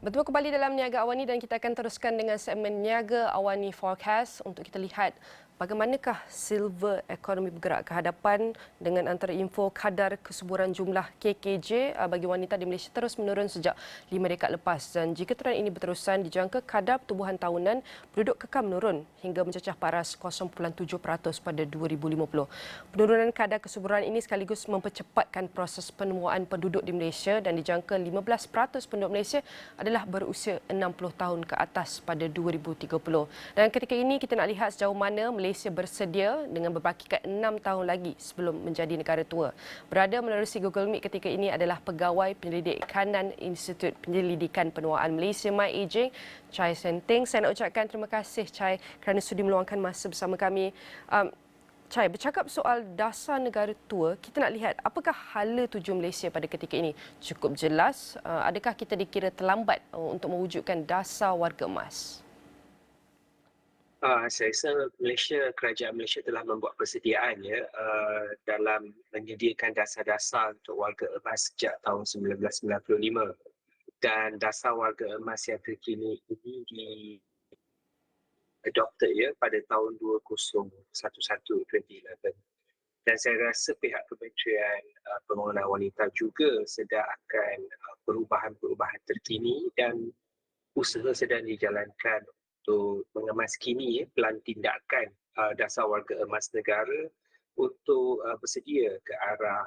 Bertemu kembali dalam Niaga Awani dan kita akan teruskan dengan segmen Niaga Awani Forecast untuk kita lihat bagaimanakah silver ekonomi bergerak ke hadapan dengan antara info kadar kesuburan jumlah KKJ bagi wanita di Malaysia terus menurun sejak 5 dekad lepas dan jika trend ini berterusan dijangka kadar pertumbuhan tahunan penduduk kekal menurun hingga mencecah paras 0.7% pada 2050. Penurunan kadar kesuburan ini sekaligus mempercepatkan proses penemuan penduduk di Malaysia dan dijangka 15% penduduk Malaysia adalah berusia 60 tahun ke atas pada 2030. Dan ketika ini kita nak lihat sejauh mana Malaysia bersedia dengan berbakikan 6 tahun lagi sebelum menjadi negara tua. Berada menerusi Google Meet ketika ini adalah Pegawai Penyelidik Kanan Institut Penyelidikan Penuaan Malaysia MyAgeing, Chai Senting. Saya nak ucapkan terima kasih Chai kerana sudi meluangkan masa bersama kami. Chai, bercakap soal dasar negara tua, kita nak lihat apakah hala tuju Malaysia pada ketika ini. Cukup jelas, adakah kita dikira terlambat untuk mewujudkan dasar warga emas? Saya rasa kerajaan Malaysia telah membuat persediaan dalam menyediakan dasar-dasar untuk warga emas sejak tahun 1995 dan dasar warga emas yang terkini ini diadopted pada tahun 2011 dan saya rasa pihak Kementerian Pembangunan Wanita juga sedang akan perubahan-perubahan terkini dan usaha sedang dijalankan untuk mengemaskini pelan tindakan dasar warga emas negara untuk bersedia ke arah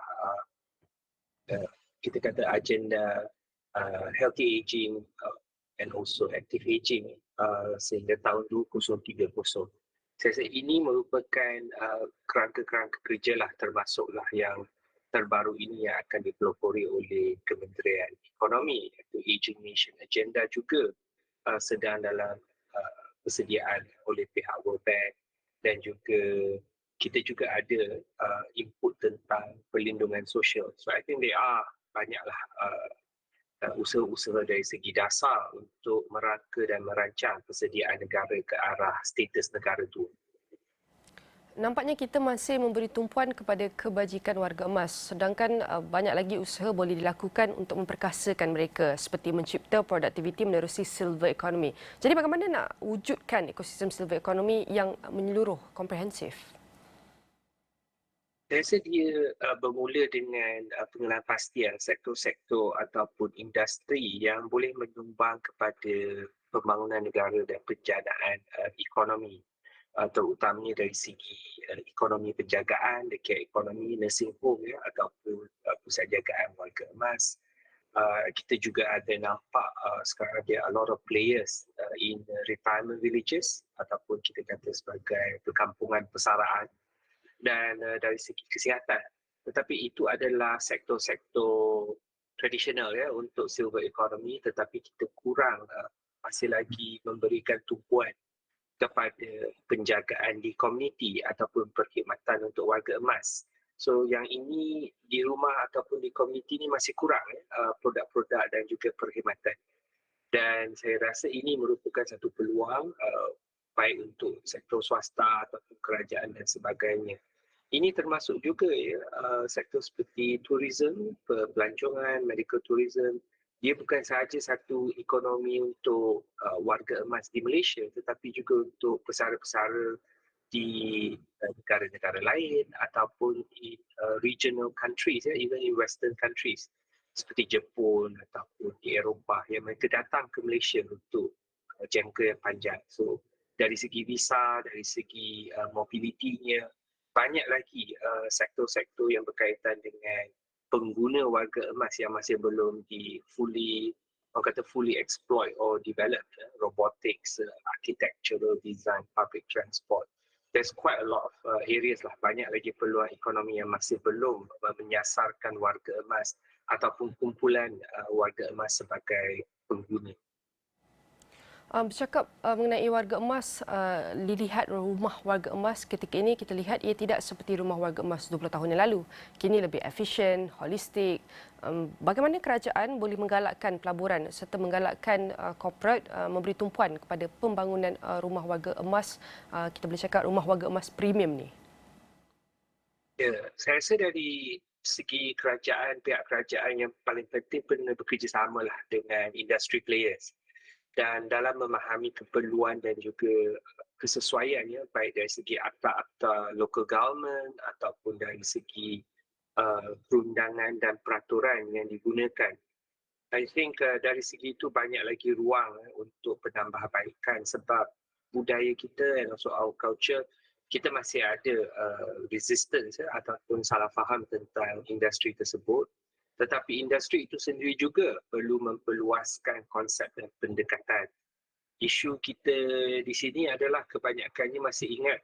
kita kata agenda healthy aging and also active aging sehingga tahun 2030. Saya rasa ini merupakan kerangka-kerangka kerja lah termasuklah yang terbaru ini yang akan dipelopori oleh Kementerian Ekonomi iaitu Aging Nation Agenda juga sedang dalam persediaan oleh pihak World Bank dan juga kita juga ada input tentang perlindungan sosial. So I think there are banyaklah usaha-usaha dari segi dasar untuk merangka dan merancang persediaan negara ke arah status negara tua. Nampaknya kita masih memberi tumpuan kepada kebajikan warga emas sedangkan banyak lagi usaha boleh dilakukan untuk memperkasakan mereka seperti mencipta produktiviti menerusi silver economy. Jadi bagaimana nak wujudkan ekosistem silver economy yang menyeluruh, komprehensif? Saya rasa dia bermula dengan pengenapastian sektor-sektor ataupun industri yang boleh menyumbang kepada pembangunan negara dan penjanaan ekonomi. Terutamanya dari segi ekonomi penjagaan, dekat ekonomi nursing home ataupun pusat jagaan warga emas. Kita juga ada nampak sekarang ada a lot of players in retirement villages ataupun kita kata sebagai perkampungan persaraan dan dari segi kesihatan. Tetapi itu adalah sektor-sektor tradisional untuk silver economy tetapi kita kurang masih lagi memberikan tumpuan kepada penjagaan di komuniti ataupun perkhidmatan untuk warga emas. So yang ini di rumah ataupun di komuniti ini masih kurang produk-produk dan juga perkhidmatan. Dan saya rasa ini merupakan satu peluang baik untuk sektor swasta ataupun kerajaan dan sebagainya. Ini termasuk juga sektor seperti tourism, pelancongan, medical tourism. Dia bukan sahaja satu ekonomi untuk warga emas di Malaysia tetapi juga untuk pesara-pesara di negara-negara lain ataupun di regional countries, even in western countries seperti Jepun ataupun di Eropah yang mereka datang ke Malaysia untuk jangka yang panjang. So dari segi visa, dari segi mobilitinya, banyak lagi sektor-sektor yang berkaitan dengan pengguna warga emas yang masih belum fully exploit or develop, robotics, architectural design, public transport. There's quite a lot of areas lah, banyak lagi peluang ekonomi yang masih belum menyasarkan warga emas ataupun kumpulan warga emas sebagai pengguna. Bercakap mengenai warga emas, dilihat rumah warga emas ketika ini kita lihat ia tidak seperti rumah warga emas 20 tahun yang lalu. Kini lebih efisien, holistik. Bagaimana kerajaan boleh menggalakkan pelaburan serta menggalakkan corporate memberi tumpuan kepada pembangunan rumah warga emas, kita boleh cakap rumah warga emas premium ni? Ya, saya rasa dari segi kerajaan, pihak kerajaan yang paling penting kena bekerjasama lah dengan industry players. Dan dalam memahami keperluan dan juga kesesuaiannya, baik dari segi akta-akta local government ataupun dari segi perundangan dan peraturan yang digunakan. I think dari segi itu banyak lagi ruang untuk penambahbaikan sebab budaya kita and also our culture, kita masih ada resistance ataupun salah faham tentang industri tersebut. Tetapi industri itu sendiri juga perlu memperluaskan konsep dan pendekatan. Isu kita di sini adalah kebanyakannya masih ingat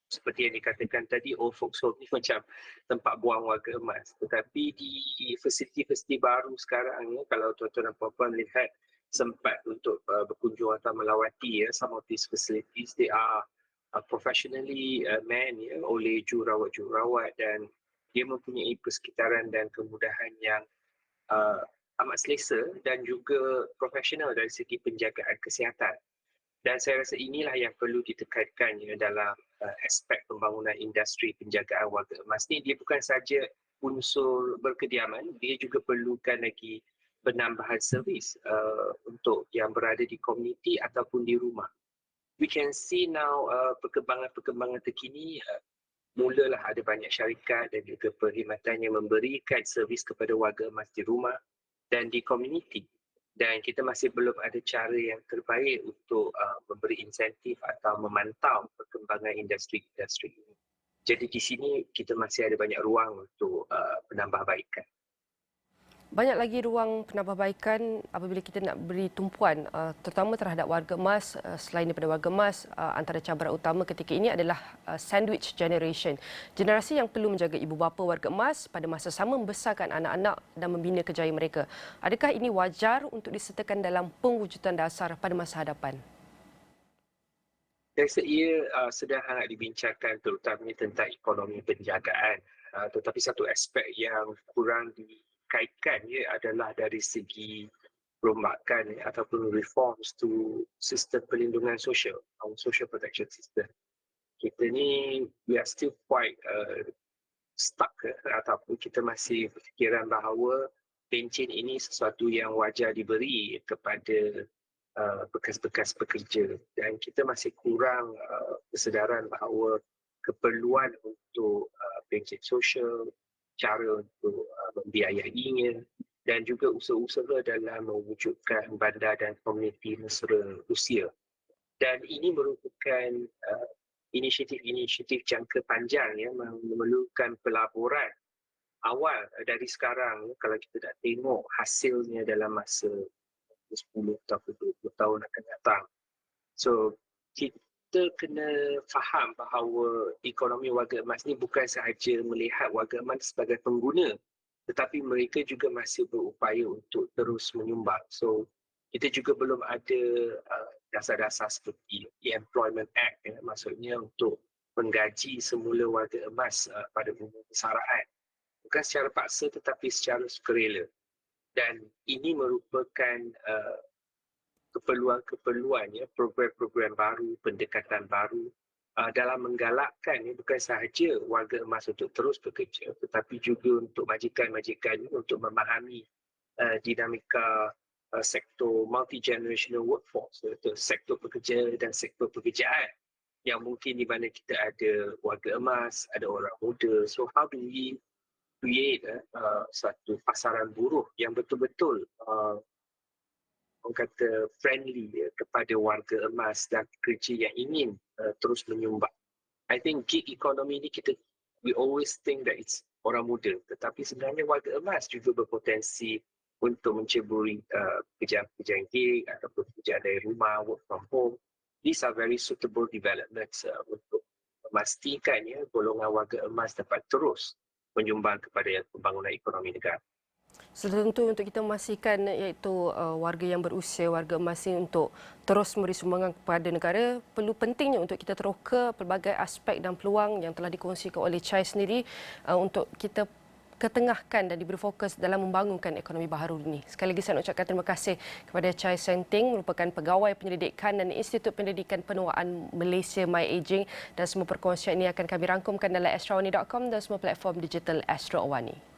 seperti yang dikatakan tadi, old folks home ni macam tempat buang warga emas. Tetapi di fasiliti-fasiliti baru sekarang, kalau tuan-tuan dan puan-puan melihat sempat untuk berkunjung atau melawati some of these facilities, they are professionally manned oleh jururawat dan dia mempunyai persekitaran dan kemudahan yang amat selesa dan juga profesional dari segi penjagaan kesihatan. Dan saya rasa inilah yang perlu ditekankan dalam aspek pembangunan industri penjagaan warga emas ni. Dia bukan saja unsur berkediaman, dia juga perlukan lagi penambahan servis untuk yang berada di komuniti ataupun di rumah. We can see now perkembangan-perkembangan terkini mulalah ada banyak syarikat dan juga perkhidmatan yang memberikan servis kepada warga emas di rumah dan di komuniti. Dan kita masih belum ada cara yang terbaik untuk memberi insentif atau memantau perkembangan industri-industri ini. Jadi di sini kita masih ada banyak ruang untuk penambahbaikan. Banyak lagi ruang penambahbaikan apabila kita nak beri tumpuan terutama terhadap warga emas. Selain daripada warga emas, antara cabaran utama ketika ini adalah sandwich generation. Generasi yang perlu menjaga ibu bapa warga emas pada masa sama membesarkan anak-anak dan membina kejayaan mereka. Adakah ini wajar untuk disertakan dalam pewujudan dasar pada masa hadapan? Saya rasa ia sedang hangat dibincangkan terutamanya tentang ekonomi penjagaan. Tetapi satu aspek yang kurang dikaitkan adalah dari segi perombakan ataupun reforms to sistem perlindungan sosial, our social protection system. Kita ni, we are still quite stuck ataupun kita masih berfikiran bahawa pencen ini sesuatu yang wajar diberi kepada bekas-bekas pekerja dan kita masih kurang kesedaran bahawa keperluan untuk pencen sosial, cara untuk membiayainya dan juga usaha-usaha dalam mewujudkan bandar dan komuniti mesra usia. Dan ini merupakan inisiatif-inisiatif jangka panjang yang memerlukan pelaburan awal dari sekarang kalau kita nak tengok hasilnya dalam masa 10 atau 20 tahun akan datang. So, kita kena faham bahawa ekonomi warga emas ni bukan sahaja melihat warga emas sebagai pengguna, tetapi mereka juga masih berupaya untuk terus menyumbang. So, kita juga belum ada dasar-dasar seperti Employment Act, maksudnya untuk menggaji semula warga emas pada umur persaraan. Bukan secara paksa tetapi secara sukarela. Dan ini merupakan keperluan-keperluan, program-program baru, pendekatan baru dalam menggalakkan bukan sahaja warga emas untuk terus bekerja tetapi juga untuk majikan-majikan untuk memahami dinamika sektor multi-generational workforce, sektor pekerja dan sektor pekerjaan yang mungkin di mana kita ada warga emas, ada orang muda. So how do we create satu pasaran buruh yang betul-betul orang kata friendly kepada warga emas dan pekerja yang ingin terus menyumbang. I think gig economy ni we always think that it's orang muda, tetapi sebenarnya warga emas juga berpotensi untuk menceburi pekerjaan-pekerjaan gig ataupun pekerjaan dari rumah, work from home. These are very suitable developments untuk memastikan golongan warga emas dapat terus menyumbang kepada pembangunan ekonomi negara. Tentu untuk kita memastikan iaitu warga yang berusia, warga emas ini untuk terus memberi sumbangan kepada negara, perlu pentingnya untuk kita teroka pelbagai aspek dan peluang yang telah dikongsikan oleh Chai sendiri untuk kita ketengahkan dan diberi fokus dalam membangunkan ekonomi baharu ini. Sekali lagi saya nak ucapkan terima kasih kepada Chai Senting, merupakan pegawai penyelidikan dan Institut Pendidikan Penuaan Malaysia MyAgeing, dan semua perkongsian ini akan kami rangkumkan dalam astroawani.com dan semua platform digital Astro Awani.